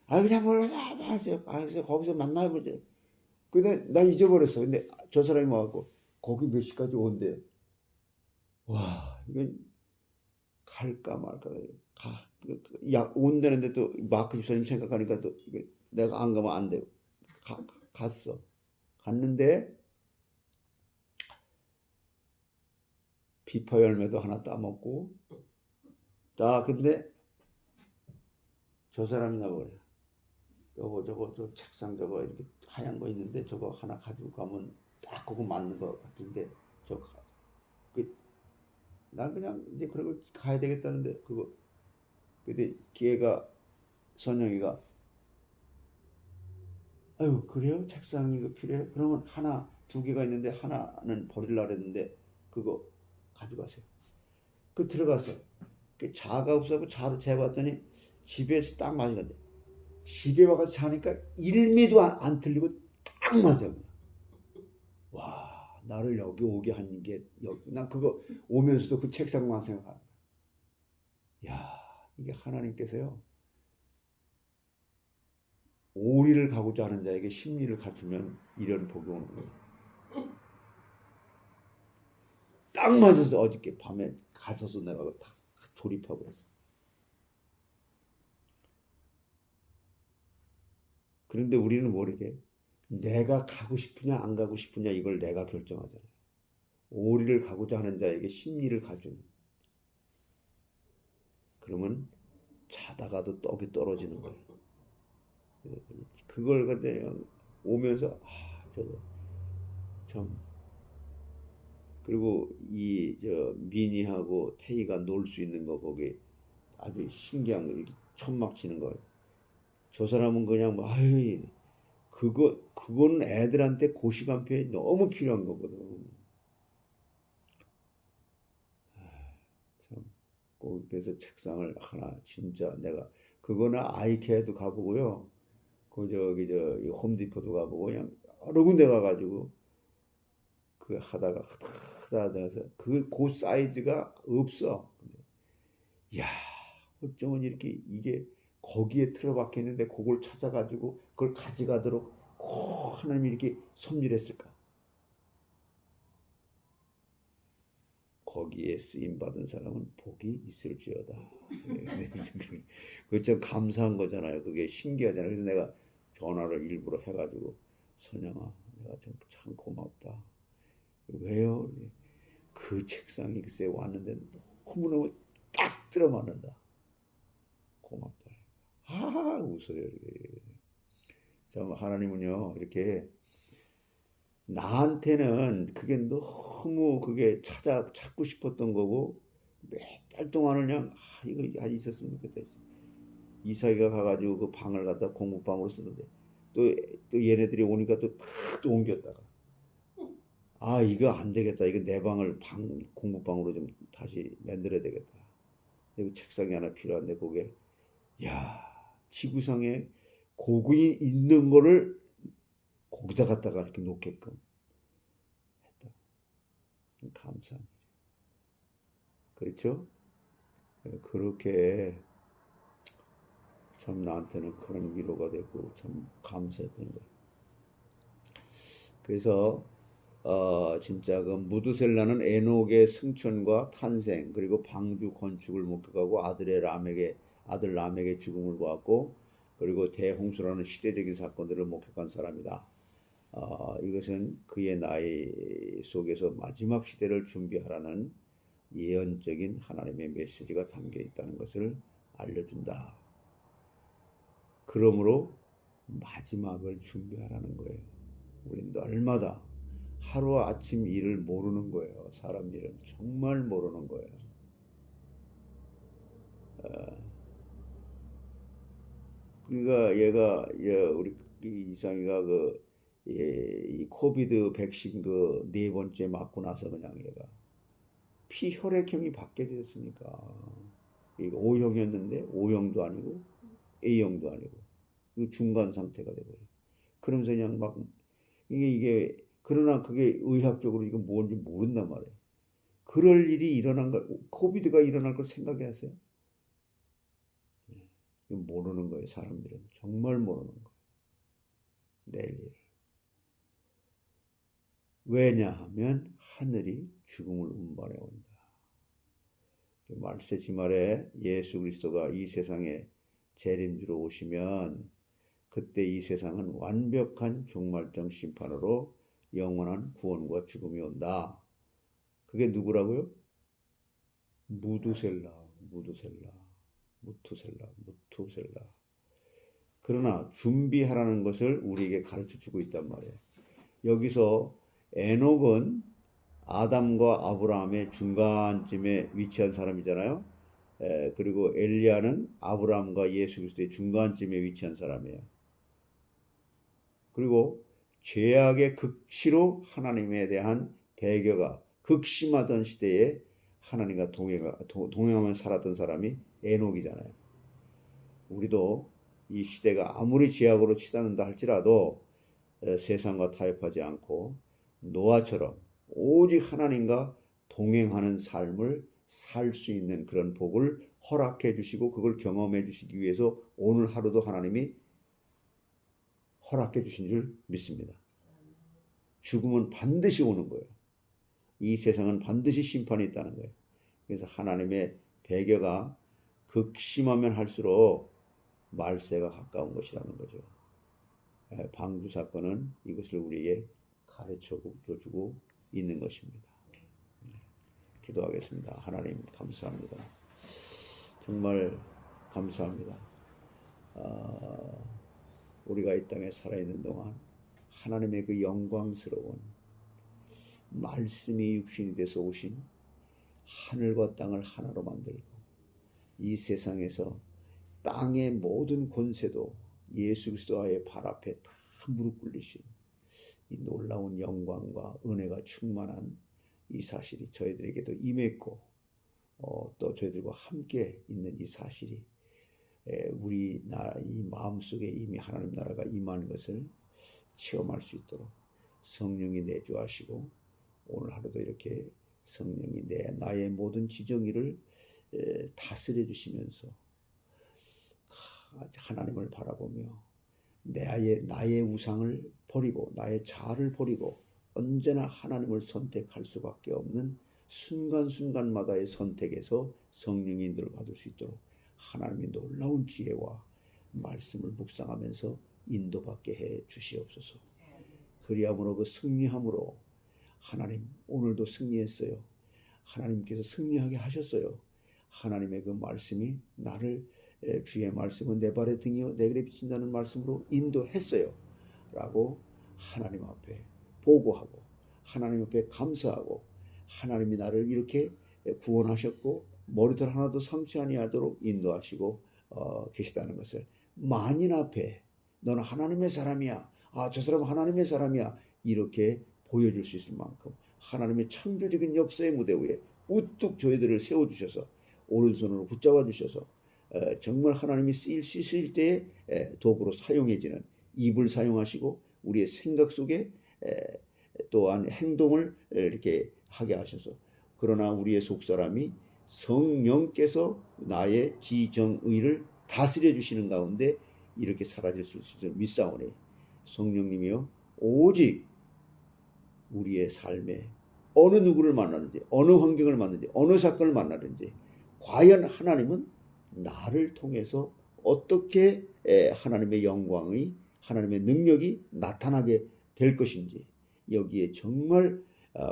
그냥 몰라 거기서 만나보자. 근데 나 잊어버렸어. 근데 저 사람이 와갖고 거기 몇 시까지 온대. 와 이건 갈까 말까. 온다는데 또 마크 집사님 생각하니까 또 내가 안 가면 안 돼. 갔어. 갔는데 비파 열매도 하나 따먹고 근데 저 사람이 나보래. 저거 저 책상 저거 이렇게 하얀 거 있는데 저거 하나 가지고 가면 딱 그거 맞는 거 같은데 난 그냥 이제 그러고 가야 되겠다는데 그거 근데 걔가 선영이가 아유 그래요? 책상이 이거 필요해? 그러면 하나 2개가 있는데 하나는 버리려고 했는데 그거 가져가세요. 그 들어가서 그 자가 없어서 자로 재봤더니 집에서 딱 맞은 데 집에 와서 자니까 1미도 안 틀리고 딱 맞아. 와 나를 여기 오게 한 게 난 그거 오면서도 그 책상만 생각하는 거야. 야 이게 하나님께서요 오리를 가고자 하는 자에게 심리를 갖추면 이런 복이 오는 거예요. 딱 맞아서 어저께 밤에 가서서 내가 다 조립해버렸어. 그런데 우리는 모르게 내가 가고 싶으냐 안 가고 싶으냐 이걸 내가 결정하잖아요. 오리를 가고자 하는 자에게 심리를 가준. 그러면 자다가도 떡이 떨어지는 거예요. 그걸 근데 오면서 저거 참. 그리고 이 저 미니하고 태희가 놀 수 있는 거 거기 아주 신기한 거 이렇게 천막 치는 거. 저 사람은 그냥 뭐 아유 그거는 애들한테 그 시간표에 너무 필요한 거거든. 참. 그래서 책상을 하나 진짜 내가 그거는 아이케아도 가보고요. 그 저기 저 홈디포도 가보고 그냥 여러 군데 가가지고 그 하다가 돼서 그 사이즈가 없어. 야, 어쩌면 이렇게 이게 거기에 틀어박혀 있는데 그걸 찾아가지고 그걸 가져가도록 꼭 하나님이 이렇게 섭리했을까? 거기에 쓰임 받은 사람은 복이 있을지어다. 그게 참 감사한 거잖아요. 그게 신기하잖아요. 그래서 내가 전화를 일부러 해가지고 선영아, 내가 참 고맙다. 왜요? 그 책상이 글쎄 왔는데 너무너무 딱 들어맞는다. 고맙다. 웃어요. 이렇게. 참 하나님은요 이렇게 나한테는 그게 너무 그게 찾고 싶었던 거고 몇 달 동안을 그냥 이거 아직 있었으면 좋겠다. 이사이가 가가지고 그 방을 갖다 공부방으로 쓰는데 또 얘네들이 오니까 또 옮겼다가 이거 안 되겠다. 이거 내 방을 공부방으로 좀 다시 만들어야 되겠다. 그리고 책상이 하나 필요한데 그게 지구상에 고기 있는 거를 거기다 갖다가 이렇게 놓게끔 했다. 감사한 일이에요. 그렇죠? 그렇게 참 나한테는 그런 위로가 되고 참 감사했던 거예요. 그래서 진짜 그 무드셀라는 에녹의 승천과 탄생 그리고 방주 건축을 목격하고 아들 람에게 죽음을 보았고 그리고 대홍수라는 시대적인 사건들을 목격한 사람이다. 이것은 그의 나이 속에서 마지막 시대를 준비하라는 예언적인 하나님의 메시지가 담겨 있다는 것을 알려준다. 그러므로 마지막을 준비하라는 거예요. 우린 날마다 하루아침 일을 모르는 거예요. 사람 일은 정말 모르는 거예요. 그러니까 우리 이상이가 이 코비드 백신 그 4번째 맞고 나서 그냥 얘가 피혈액형이 바뀌어졌으니까 이거 O형이었는데 O형도 아니고 A형도 아니고 이 중간 상태가 돼버려. 그러면서 그냥 막 이게 그러나 그게 의학적으로 이거 뭔지 모른단 말이에요. 그럴 일이 일어난 걸 코비드가 일어날 걸 생각해봤어요? 모르는 거예요. 사람들은 정말 모르는 거예요. 내일 일. 왜냐하면 하늘이 죽음을 운반해 온다. 말세 지말에 예수 그리스도가 이 세상에 재림주로 오시면 그때 이 세상은 완벽한 종말적 심판으로 영원한 구원과 죽음이 온다. 그게 누구라고요? 무두셀라. 그러나 준비하라는 것을 우리에게 가르쳐 주고 있단 말이에요. 여기서 에녹은 아담과 아브라함의 중간쯤에 위치한 사람이잖아요. 그리고 엘리야는 아브라함과 예수 그리스도의 중간쯤에 위치한 사람이에요. 그리고 죄악의 극치로 하나님에 대한 배교가 극심하던 시대에 하나님과 동행하며 살았던 사람이 에녹이잖아요. 우리도 이 시대가 아무리 죄악으로 치닫는다 할지라도 세상과 타협하지 않고 노아처럼 오직 하나님과 동행하는 삶을 살 수 있는 그런 복을 허락해 주시고 그걸 경험해 주시기 위해서 오늘 하루도 하나님이 허락해 주신 줄 믿습니다. 죽음은 반드시 오는 거예요. 이 세상은 반드시 심판이 있다는 거예요. 그래서 하나님의 배교가 극심하면 할수록 말세가 가까운 것이라는 거죠. 방주 사건은 이것을 우리에게 가르쳐 주고 있는 것입니다. 기도하겠습니다. 하나님 감사합니다. 정말 감사합니다. 우리가 이 땅에 살아있는 동안 하나님의 그 영광스러운 말씀이 육신이 돼서 오신 하늘과 땅을 하나로 만들고 이 세상에서 땅의 모든 권세도 예수 그리스도의 발 앞에 다 무릎 꿇리신 이 놀라운 영광과 은혜가 충만한 이 사실이 저희들에게도 임했고 또 저희들과 함께 있는 이 사실이 우리 나라 이 마음속에 이미 하나님 나라가 임한 것을 체험할 수 있도록 성령이 내주하시고 오늘 하루도 이렇게 성령이 나의 모든 지정의를 다스려 주시면서 하나님을 바라보며 나의 우상을 버리고 나의 자아를 버리고 언제나 하나님을 선택할 수밖에 없는 순간순간마다의 선택에서 성령의 인도를 받을 수 있도록 하나님의 놀라운 지혜와 말씀을 묵상하면서 인도받게 해 주시옵소서. 그리함으로 그 승리함으로 하나님 오늘도 승리했어요. 하나님께서 승리하게 하셨어요. 하나님의 그 말씀이 나를 주의 말씀은 내 발의 등이요 내 길에 비친다는 말씀으로 인도했어요 라고 하나님 앞에 보고하고 하나님 앞에 감사하고 하나님이 나를 이렇게 구원하셨고 머리털 하나도 상치 아니하도록 인도하시고 계시다는 것을 만인 앞에 너는 하나님의 사람이야. 저 사람은 하나님의 사람이야. 이렇게 보여줄 수 있을 만큼 하나님의 창조적인 역사의 무대 위에 우뚝 저희들을 세워주셔서 오른손으로 붙잡아 주셔서 정말 하나님이 쓰실 때에 도구로 사용해지는 입을 사용하시고 우리의 생각 속에 또한 행동을 이렇게 하게 하셔서 그러나 우리의 속사람이 성령께서 나의 지정의를 다스려 주시는 가운데 이렇게 사라질 수 있을 믿사오니 성령님이여 오직 우리의 삶에 어느 누구를 만나든지 어느 환경을 만나든지 어느 사건을 만나든지 과연 하나님은 나를 통해서 어떻게 하나님의 영광의 하나님의 능력이 나타나게 될 것인지 여기에 정말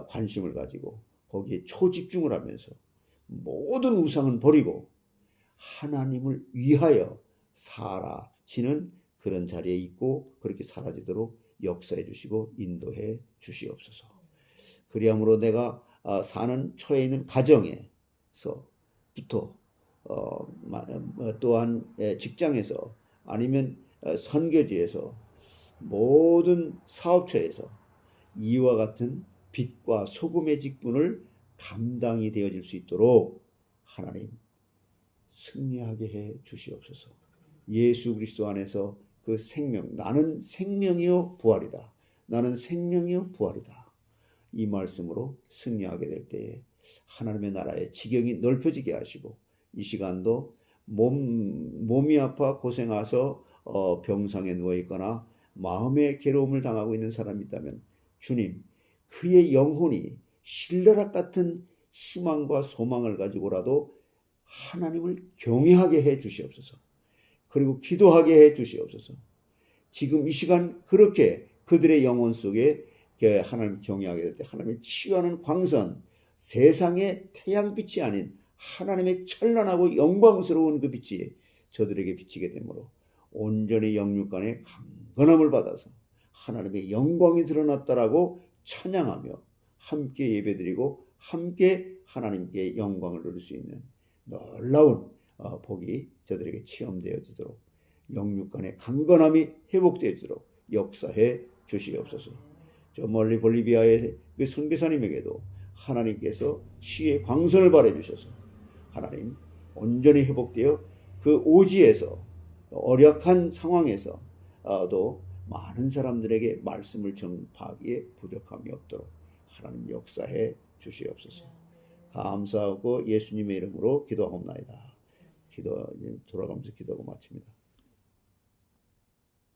관심을 가지고 거기에 초집중을 하면서 모든 우상은 버리고 하나님을 위하여 살아지는 그런 자리에 있고 그렇게 사라지도록 역사해 주시고 인도해 주시옵소서. 그리함으로 내가 사는 처해 있는 가정에서부터 또한 직장에서 아니면 선교지에서 모든 사업처에서 이와 같은 빛과 소금의 직분을 감당이 되어질 수 있도록 하나님 승리하게 해 주시옵소서. 예수 그리스도 안에서 그 생명, 나는 생명이요 부활이다. 나는 생명이요 부활이다. 이 말씀으로 승리하게 될 때에 하나님의 나라의 지경이 넓혀지게 하시고 이 시간도 몸이 아파 고생해서 병상에 누워있거나 마음의 괴로움을 당하고 있는 사람이 있다면 주님 그의 영혼이 신뢰락 같은 희망과 소망을 가지고라도 하나님을 경외하게 해 주시옵소서. 그리고 기도하게 해 주시옵소서. 지금 이 시간 그렇게 그들의 영혼 속에 하나님을 경외하게 될 때 하나님의 치유하는 광선, 세상의 태양빛이 아닌 하나님의 찬란하고 영광스러운 그 빛이 저들에게 비치게 되므로 온전히 영육간의 강건함을 받아서 하나님의 영광이 드러났다라고 찬양하며 함께 예배드리고 함께 하나님께 영광을 누릴 수 있는 놀라운 복이 저들에게 체험되어지도록 영육간의 강건함이 회복되어지도록 역사해 주시옵소서. 저 멀리 볼리비아의 그 선교사님에게도 하나님께서 치유의 광선을 발해 주셔서 하나님 온전히 회복되어 그 오지에서 어려운 상황에서도 많은 사람들에게 말씀을 전파하기에 부족함이 없도록 하나님 역사해 주시옵소서. 감사하고 예수님의 이름으로 기도하옵나이다. 돌아가면서 기도하고 마칩니다.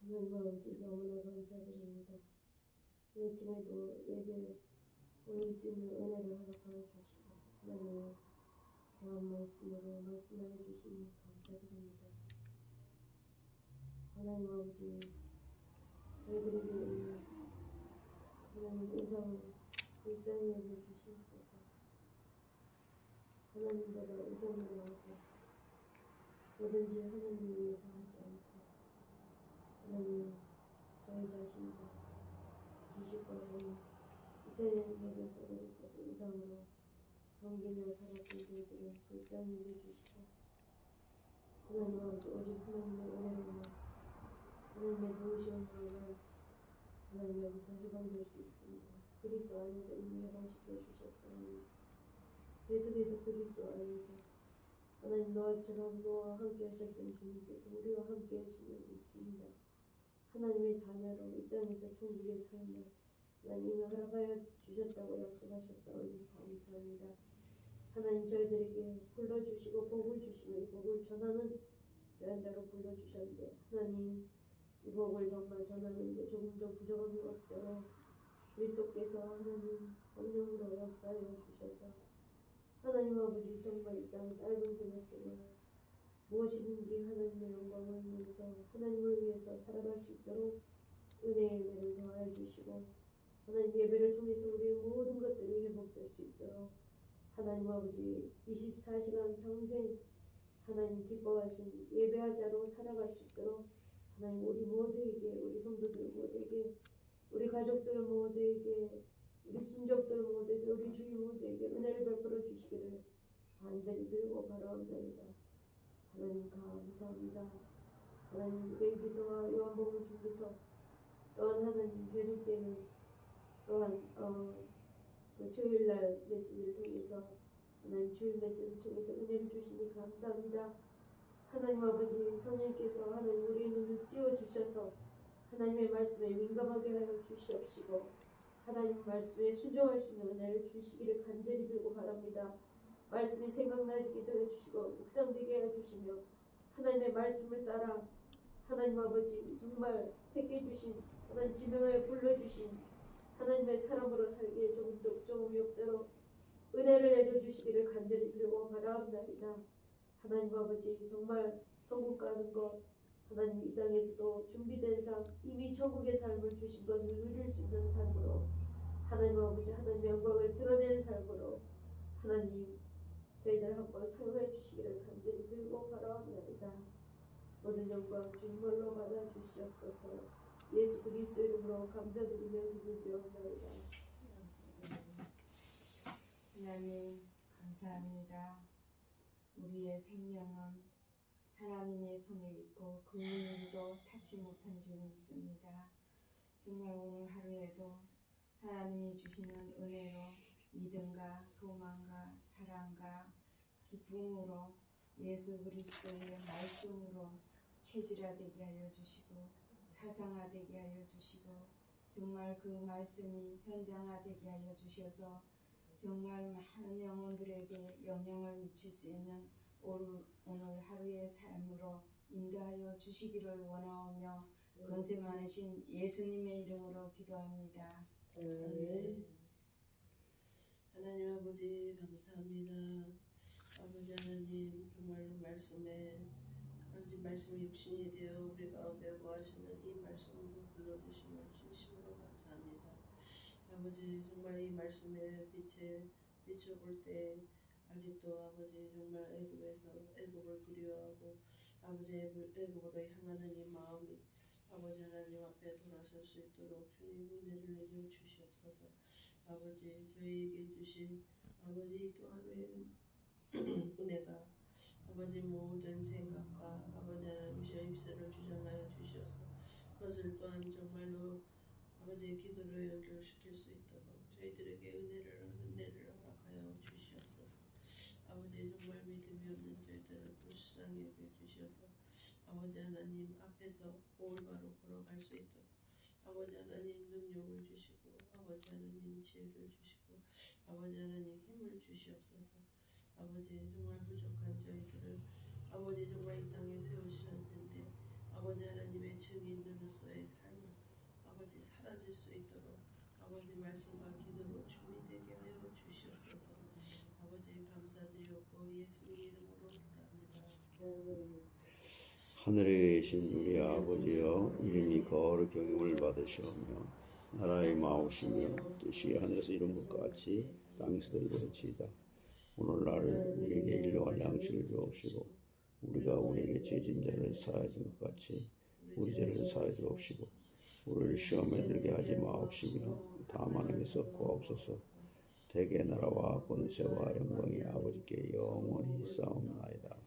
하나님 아버지 너무나 감사드립니다. 이 아침에도 예배 올릴 수 있는 은혜를 허락하여 주시고 하나님의 귀한 말씀으로 말씀하여 주시니 감사드립니다. 하나님 아버지 저희들에게 있는 하나님 우상을 불쌍히 여겨 주시옵소서. 하나님보다 우선으로 하고 뭐든지 하나님을 위해서 하지 않고 하나님 저희 자신과 지식과 이 이스라엘의 백성들의 것을 우상으로 섬기며 살았던 저희들을 불쌍히 여겨주시고 하나님 아버지 오직 하나님의 은혜로만 하나님의 도우심으로만 하나님 여기서 해방될 수 있습니다. 그리스도 안에서 이미 해방시켜 주셨사오니 계속해서 그리스도 안에서 하나님 너처럼 너와 함께 하셨던 주님께서 우리와 함께 하심을 믿습니다. 하나님의 자녀로 이 땅에서 천국의 삶을 하나님이 허락하여 주셨다고 약속하셨사오니 감사합니다. 하나님 저희들에게 불러주시고 복을 주시며 이 복을 전하는 귀한 자로 불러주셨는데 하나님 이 복을 정말 전하는데 조금도 부족함이 없도록 그리스도께서 하나님 성령으로 역사하여 주셔서 하나님 아버지 정말 이 땅 짧은 생활 동안 무엇이든지 하나님의 영광을 위해서 하나님을 위해서 살아갈 수 있도록 은혜를 더하여 주시고 하나님 예배를 통해서 우리의 모든 것들이 회복될 수 있도록 하나님 아버지 24시간 평생 하나님 기뻐하신 예배하자로 살아갈 수 있도록 하나님 우리 모두에게 우리 성도들 모두에게 우리 가족들 모두에게 우리 친족들 모두에게 우리 주위 모두에게 은혜를 베풀어 주시기를 간절히 빌고 바라옵나이다. 하나님 감사합니다. 하나님 멜기서와 요한복음 통해서 또한 하나님 계속되는 또한 그 수요일날 메시지를 통해서 하나님 주일 메시지를 통해서 은혜를 주시니 감사합니다. 하나님 아버지 성령께서 하나님 우리의 눈을 띄워주셔서 하나님의 말씀에 민감하게 하여 주시옵시고 하나님 말씀에 순종할 수 있는 은혜를 주시기를 간절히 빌고 바랍니다. 말씀이 생각나지게 되어주시고 묵상되게 해주시며 하나님의 말씀을 따라 하나님 아버지 정말 택해 주신 하나님 지명하여 불러주신 하나님의 사람으로 살기에 조금도 부족함이 없도록 은혜를 내려주시기를 간절히 빌고 바라옵나이다. 하나님 아버지 정말 천국 가는 것 하나님 이 땅에서도 준비된 삶 이미 천국의 삶을 주신 것을 누릴 수 있는 삶으로 하나님 아버지 하나님의 영광을 드러낸 삶으로 하나님 저희들 한번 사용해 주시기를 간절히 빌고 바라옵나이다. 모든 영광 주님으로 받아 주시옵소서. 예수 그리스도 이름으로 감사드리며 기도드리옵나이다. 하나님 감사합니다. 우리의 생명은 하나님의 손에 있고 그 누구도 닿지 못한 줄 믿습니다. 정말 오늘 하루에도 하나님이 주시는 은혜로 믿음과 소망과 사랑과 기쁨으로 예수 그리스도의 말씀으로 체질화되게 하여 주시고 사상화되게 하여 주시고 정말 그 말씀이 현장화되게 하여 주셔서 정말 많은 영혼들에게 영향을 미칠 수 있는 오늘 하루의 삶으로 인도하여 주시기를 원하오며 권세 많으신 예수님의 이름으로 기도합니다. 아멘. 하나님 아버지 감사합니다. 아버지 하나님 정말로 아버지 말씀이 육신이 되어 우리 가운데 거하시는 이 말씀으로 불러주심을 진심으로 감사합니다. 아버지 정말 이 말씀의 빛에 비춰볼 때 아직도 아버지 정말 애굽을 그리워하고 아버지 애굽으로 향하는 이 마음이 아버지 하나님 앞에 돌아설 수 있도록 주님 은혜를 내려 주시옵소서. 아버지 저희에게 주신 아버지 또 하루의 은혜가 아버지 모든 생각과 아버지 하나님 저희 입술을 주장하여 주셔서 그것을 또한 정말로 아버지의 기도로 연결시킬 수 있도록 저희들에게 은혜를 허락하여 주시옵소서. 아버지 정말 믿음이 없는 저희들을 불쌍히 여겨주셔서 아버지 하나님 앞에서 올바로 걸어갈 수 있도록 아버지 하나님 능력을 주시고 아버지 하나님 지혜를 주시고 아버지 하나님 힘을 주시옵소서. 아버지 정말 부족한 저희들을 아버지 정말 이 땅에 세우셨는데 아버지 하나님의 증인으로서의 삶을 아버지 사라질 수 있도록 아버지 말씀과 기도로 준비되게 하여 주시옵소서. 아버지 감사드리옵고 예수님 이름으로 기도합니다. 하늘에 계신 우리 아버지여 이름이 거룩히 경영을 받으시오며 나라의 마옵시며 뜻이 하늘에서 이룬 것 같이 땅에서도 이루어지이다. 오늘날 우리에게 일용할 양식을 주옵시고 우리가 우리에게 죄진 자를 사하여 준 것 같이 우리 죄를 사하여 주옵시고 우리를 시험에 들게 하지 마옵시며 다만 에게서 구하옵소서. 대개 나라와 권세와 영광이 아버지께 영원히 싸움나이다.